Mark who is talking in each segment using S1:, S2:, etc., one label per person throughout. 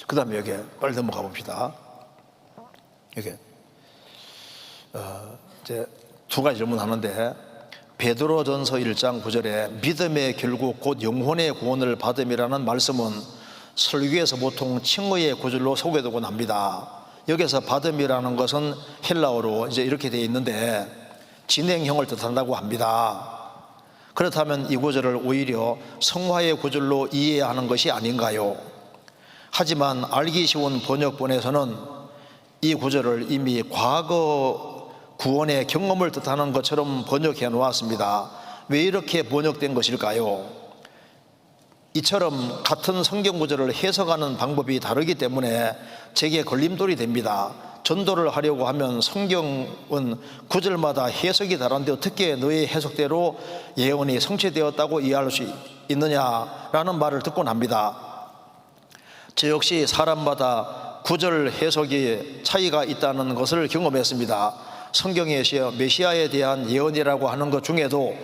S1: 그 다음에 여기 빨리 넘어가 봅시다. 여기 이제 두 가지 질문하는데, 베드로전서 1장 9절에 믿음의 결국 곧 영혼의 구원을 받음이라는 말씀은 설교에서 보통 칭의의 구절로 소개되고 납니다. 여기서 받음이라는 것은 헬라어로 이제 이렇게 되어 있는데 진행형을 뜻한다고 합니다. 그렇다면 이 구절을 오히려 성화의 구절로 이해하는 것이 아닌가요? 하지만 알기 쉬운 번역본에서는 이 구절을 이미 과거 구원의 경험을 뜻하는 것처럼 번역해 놓았습니다. 왜 이렇게 번역된 것일까요? 이처럼 같은 성경 구절을 해석하는 방법이 다르기 때문에 제게 걸림돌이 됩니다. 전도를 하려고 하면 성경은 구절마다 해석이 다른데 어떻게 너의 해석대로 예언이 성취되었다고 이해할 수 있느냐라는 말을 듣곤 합니다. 저 역시 사람마다 구절 해석이 차이가 있다는 것을 경험했습니다. 성경에 메시아에 대한 예언이라고 하는 것 중에도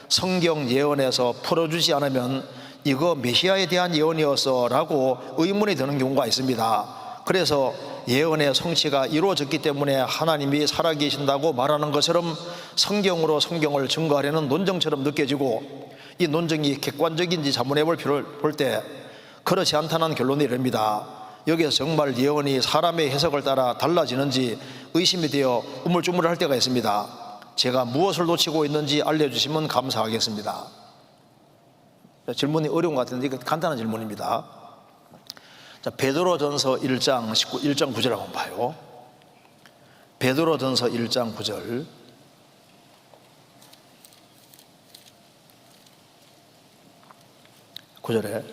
S1: 성경 예언에서 풀어주지 않으면 이거 메시아에 대한 예언이었어 라고 의문이 드는 경우가 있습니다. 그래서 예언의 성취가 이루어졌기 때문에 하나님이 살아계신다고 말하는 것처럼 성경으로 성경을 증거하려는 논정처럼 느껴지고, 이 논정이 객관적인지 자문해 볼 필요를 볼 때 그렇지 않다는 결론이 이릅니다. 여기서 정말 예언이 사람의 해석을 따라 달라지는지 의심이 되어 우물쭈물할 때가 있습니다. 제가 무엇을 놓치고 있는지 알려주시면 감사하겠습니다. 질문이 어려운 것 같은데 이거 간단한 질문입니다. 자, 베드로전서 1장 9절 한번 봐요. 베드로전서 1장 9절. 구절에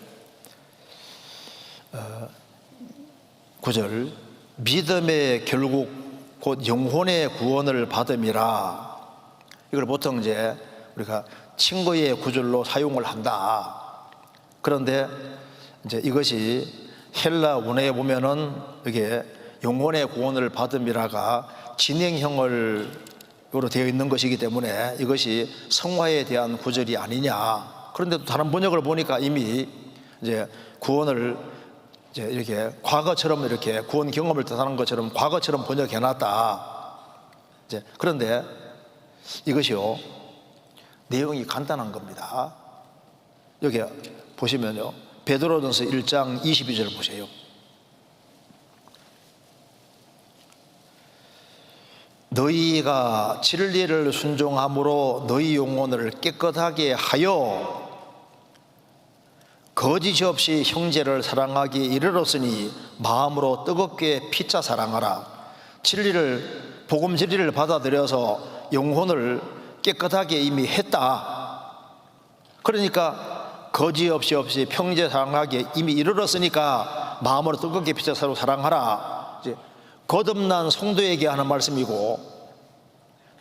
S1: 9절 믿음의 결국 곧 영혼의 구원을 받음이라. 이걸 보통 이제 우리가 칭의의 구절로 사용을 한다. 그런데 이제 이것이 헬라 원어에 보면은 이게 영혼의 구원을 받음이라가 진행형으로 되어 있는 것이기 때문에 이것이 성화에 대한 구절이 아니냐. 그런데 또 다른 번역을 보니까 이미 이제 구원을 이제 이렇게 과거처럼 이렇게 구원 경험을 뜻하는 것처럼 과거처럼 번역해 놨다. 이제 그런데 이것이요, 내용이 간단한 겁니다. 여기 보시면요, 베드로전서 1장 22절 보세요. 너희가 진리를 순종함으로 너희 영혼을 깨끗하게 하여 거짓 없이 형제를 사랑하기에 이르렀으니 마음으로 뜨겁게 피차 사랑하라. 복음 진리를 받아들여서 영혼을 깨끗하게 이미 했다. 그러니까 거짓 없이 형제 사랑하기에 이미 이르렀으니까 마음으로 뜨겁게 피차 서로 사랑하라. 이제 거듭난 성도에게 하는 말씀이고,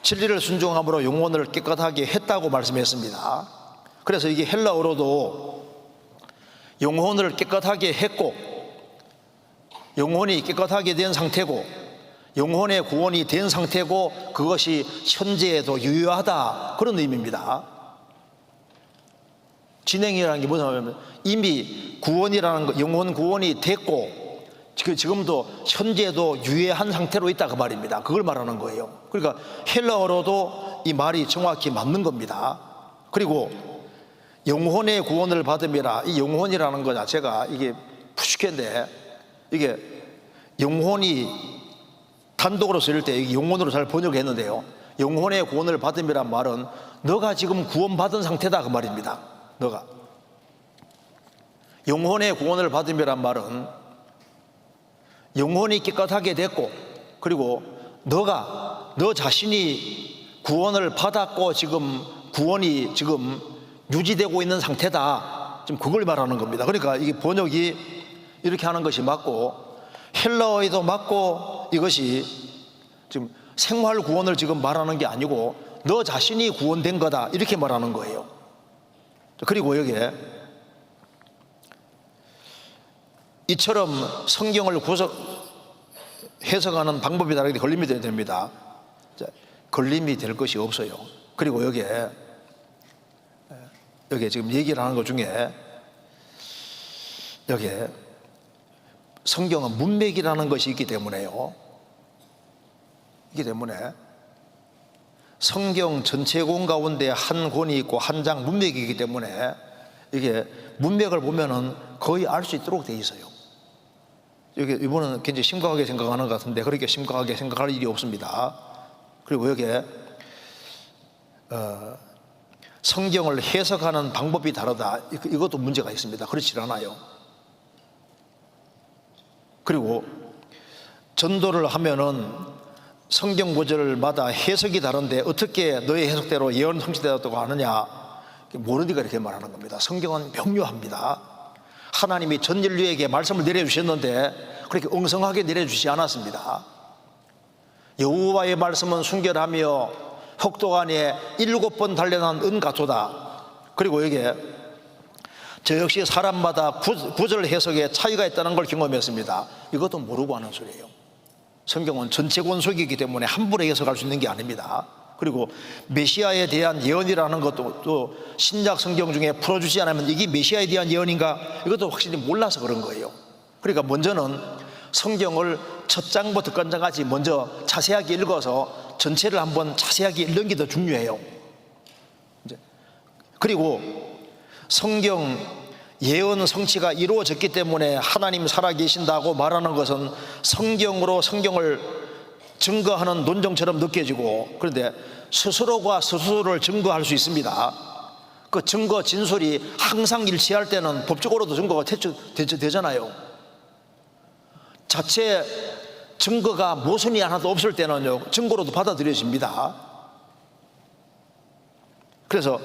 S1: 진리를 순종함으로 영혼을 깨끗하게 했다고 말씀했습니다. 그래서 이게 헬라어로도 영혼을 깨끗하게 했고, 영혼이 깨끗하게 된 상태고, 영혼의 구원이 된 상태고, 그것이 현재에도 유효하다, 그런 의미입니다. 진행이라는 게 뭐냐면 이미 구원이라는 거, 영혼 구원이 됐고 지금도 현재도 유효한 상태로 있다, 그 말입니다. 그걸 말하는 거예요. 그러니까 헬라어로도 이 말이 정확히 맞는 겁니다. 그리고 영혼의 구원을 받음이라, 이 영혼이라는 거 자체가 이게 푸시케인데, 이게 영혼이 단독으로 쓸 때 이게 영혼으로 잘 번역했는데요, 영혼의 구원을 받음이란 말은 너가 지금 구원받은 상태다, 그 말입니다. 너가 영혼의 구원을 받음이란 말은 영혼이 깨끗하게 됐고, 그리고 너 자신이 구원을 받았고 지금 구원이 지금 유지되고 있는 상태다, 지금 그걸 말하는 겁니다. 그러니까 이게 번역이 이렇게 하는 것이 맞고, 헬라어에도 맞고, 이것이 지금 생활 구원을 지금 말하는 게 아니고 너 자신이 구원된 거다, 이렇게 말하는 거예요. 그리고 여기에 이처럼 성경을 해석하는 방법이 다르게 걸림이 됩니다. 걸림이 될 것이 없어요. 그리고 여기에 지금 얘기를 하는 것 중에 여기에 성경은 문맥이라는 것이 있기 때문에요. 이기 때문에 성경 전체 권 가운데 한 권이 있고 한 장 문맥이기 때문에 이게 문맥을 보면은 거의 알 수 있도록 돼 있어요. 이번은 굉장히 심각하게 생각하는 것 같은데 그렇게 심각하게 생각할 일이 없습니다. 그리고 여기에 성경을 해석하는 방법이 다르다, 이것도 문제가 있습니다. 그렇지 않아요. 그리고 전도를 하면은 성경 구절마다 해석이 다른데 어떻게 너의 해석대로 예언 성취되었다고 하느냐, 모르니까 이렇게 말하는 겁니다. 성경은 명료합니다. 하나님이 전 인류에게 말씀을 내려주셨는데 그렇게 엉성하게 내려주지 않았습니다. 여호와의 말씀은 순결하며 혹독 안에 7번 단련한 은가토다. 그리고 여기에 저 역시 사람마다 구절 해석에 차이가 있다는 걸 경험했습니다. 이것도 모르고 하는 소리예요. 성경은 전체 권속이기 때문에 함부로 해석할 수 있는 게 아닙니다. 그리고 메시아에 대한 예언이라는 것도 또 신약 성경 중에 풀어주지 않으면 이게 메시아에 대한 예언인가, 이것도 확실히 몰라서 그런 거예요. 그러니까 먼저는 성경을 첫 장부터 끝장까지 먼저 자세하게 읽어서 전체를 한번 자세하게 읽는 게 더 중요해요. 그리고 성경 예언 성취가 이루어졌기 때문에 하나님 살아계신다고 말하는 것은 성경으로 성경을 증거하는 논정처럼 느껴지고, 그런데 스스로가 스스로를 증거할 수 있습니다. 그 증거 진술이 항상 일치할 때는 법적으로도 증거가 되잖아요. 자체 증거가 모순이 하나도 없을 때는요, 증거로도 받아들여집니다. 그래서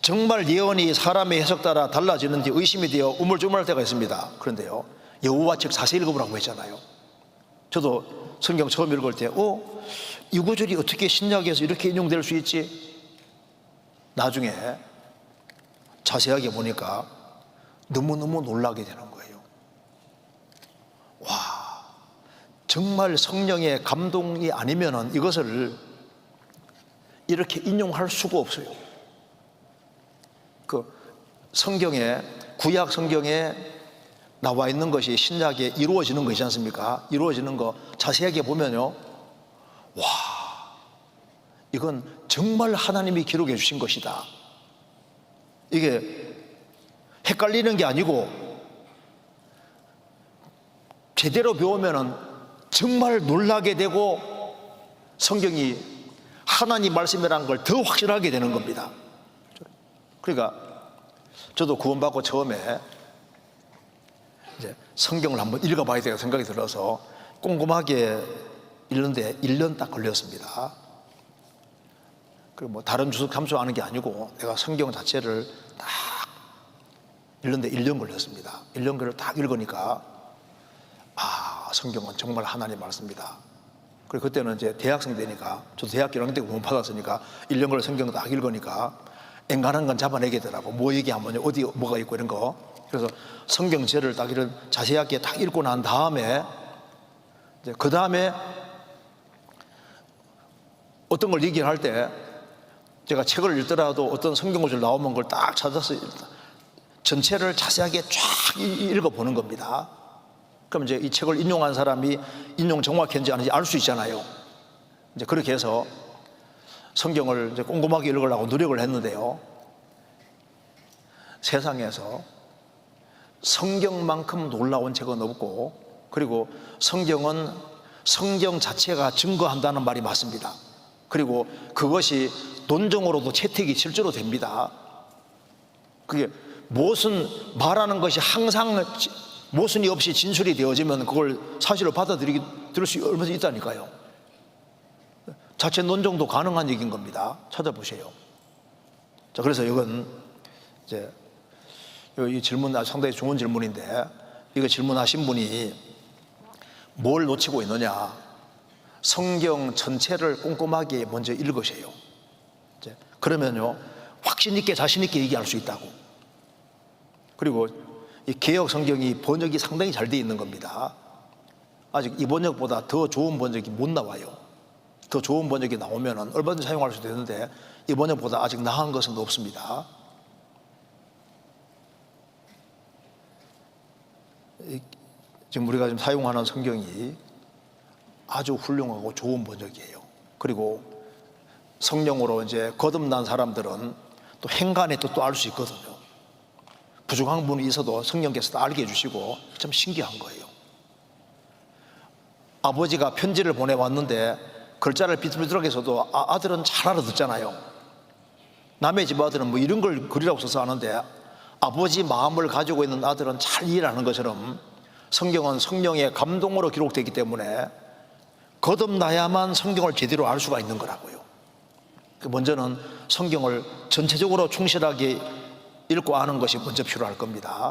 S1: 정말 예언이 사람의 해석 따라 달라지는지 의심이 되어 우물쭈물할 때가 있습니다. 그런데요, 여호와 책 자세히 읽어보라고 했잖아요. 저도 성경 처음 읽을 때 이 구절이 어떻게 신약에서 이렇게 인용될 수 있지? 나중에 자세하게 보니까 너무너무 놀라게 되는 거예요. 와, 정말 성령의 감동이 아니면은 이것을 이렇게 인용할 수가 없어요. 그 성경에, 구약 성경에 나와 있는 것이 신약에 이루어지는 거 있지 않습니까? 이루어지는 거 자세하게 보면요, 와, 이건 정말 하나님이 기록해 주신 것이다. 이게 헷갈리는 게 아니고 제대로 배우면은 정말 놀라게 되고 성경이 하나님 말씀이라는 걸 더 확실하게 되는 겁니다. 그러니까 저도 구원받고 처음에 이제 성경을 한번 읽어봐야 되겠다 생각이 들어서 꼼꼼하게 읽는데 1년 딱 걸렸습니다. 그리고 뭐 다른 주석 감수하는 게 아니고 내가 성경 자체를 딱 읽는데 1년 걸렸습니다. 1년 걸려 딱 읽으니까 성경은 정말 하나님 말씀이다. 그리고 그때는 이제 대학생 되니까, 저도 대학교 1학년 때 구원 받았으니까 1년 걸려 성경을 딱 읽으니까 앵간한 건 잡아내게 되더라고. 뭐 얘기하면 어디 뭐가 있고 이런 거. 그래서 성경제를 딱 이런 자세하게 딱 읽고 난 다음에 이제 그 다음에 어떤 걸 얘기를 할 때 제가 책을 읽더라도 어떤 성경구절 나오면 그걸 딱 찾아서 전체를 자세하게 쫙 읽어보는 겁니다. 그럼 이제 이 책을 인용한 사람이 인용 정확했는지 아닌지 알 수 있잖아요. 이제 그렇게 해서 성경을 이제 꼼꼼하게 읽으려고 노력을 했는데요, 세상에서 성경만큼 놀라운 책은 없고, 그리고 성경은 성경 자체가 증거한다는 말이 맞습니다. 그리고 그것이 논정으로도 채택이 실제로 됩니다. 그게 무슨 말하는 것이 항상 모순이 없이 진술이 되어지면 그걸 사실로 받아들일 수 얼마나 있다니까요. 자체 논정도 가능한 얘기인 겁니다. 찾아보세요. 자, 그래서 이건 이제 이 질문 상당히 좋은 질문인데, 이거 질문하신 분이 뭘 놓치고 있느냐? 성경 전체를 꼼꼼하게 먼저 읽으세요. 그러면요, 확신 있게 자신 있게 얘기할 수 있다고. 그리고 이 개역 성경이 번역이 상당히 잘 돼 있는 겁니다. 아직 이 번역보다 더 좋은 번역이 못 나와요. 더 좋은 번역이 나오면 얼마든지 사용할 수 있는데 이 번역보다 아직 나은 것은 없습니다. 지금 우리가 지금 사용하는 성경이 아주 훌륭하고 좋은 번역이에요. 그리고 성령으로 이제 거듭난 사람들은 또 행간의 뜻도 알 수 있거든요. 부족한 부분이 있어도 성령께서 알게 해주시고 참 신기한 거예요. 아버지가 편지를 보내왔는데 글자를 비틀비틀하게 써도 아들은 잘 알아듣잖아요. 남의 집 아들은 뭐 이런 걸 글이라고 써서 아는데 아버지 마음을 가지고 있는 아들은 잘 이해를 하는 것처럼 성경은 성령의 감동으로 기록되기 때문에 거듭나야만 성경을 제대로 알 수가 있는 거라고요. 먼저는 성경을 전체적으로 충실하게 읽고 아는 것이 먼저 필요할 겁니다.